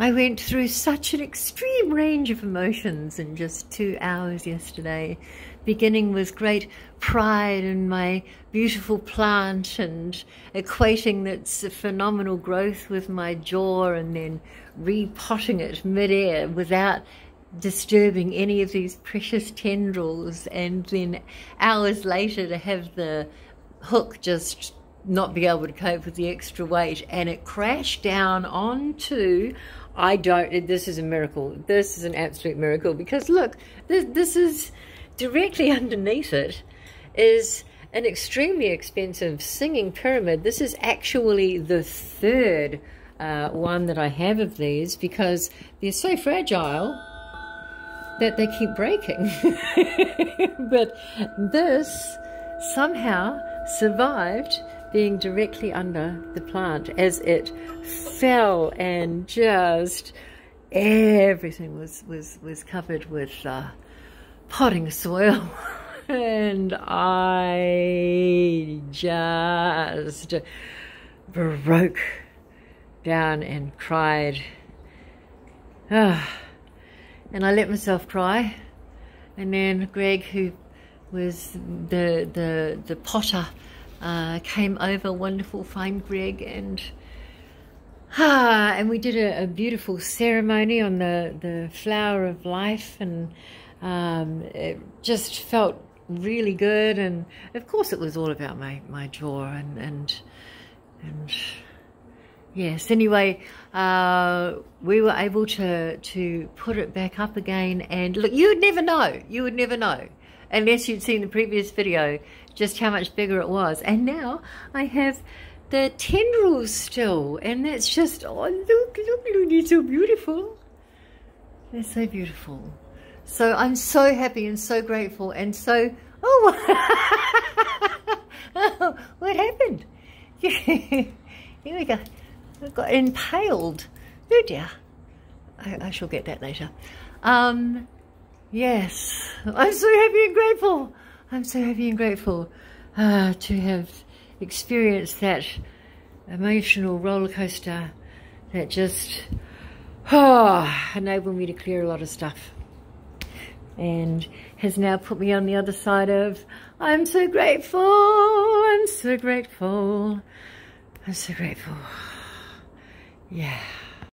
I went through such an extreme range of emotions in just 2 hours yesterday. Beginning with great pride in my beautiful plant and equating its phenomenal growth with my jaw, and then repotting it mid-air without disturbing any of these precious tendrils, and then hours later to have the hook just not be able to cope with the extra weight, and it crashed down onto, this is a miracle. This is an absolute miracle, because look, this is directly underneath it is an extremely expensive singing pyramid. This is actually the third one that I have of these, because they're so fragile that they keep breaking. But this somehow survived being directly under the plant as it fell, and just everything was covered with potting soil. And I just broke down and cried. And I let myself cry, and then Greg, who was the potter, came over. Wonderful, fine Greg, and we did a beautiful ceremony on the flower of life, and it just felt really good. And of course it was all about my jaw, and yes, anyway, we were able to put it back up again. And look, you would never know unless you'd seen the previous video just how much bigger it was. And now I have the tendrils still, and that's just, oh, look, they're so beautiful. They're so beautiful. So I'm so happy and so grateful, and so, oh, what happened? Here we go. I got impaled. Oh dear. I shall get that later. Yes, I'm so happy and grateful. I'm so happy and grateful to have experienced that emotional roller coaster that just enabled me to clear a lot of stuff, and has now put me on the other side of, I'm so grateful, I'm so grateful, I'm so grateful. Yeah.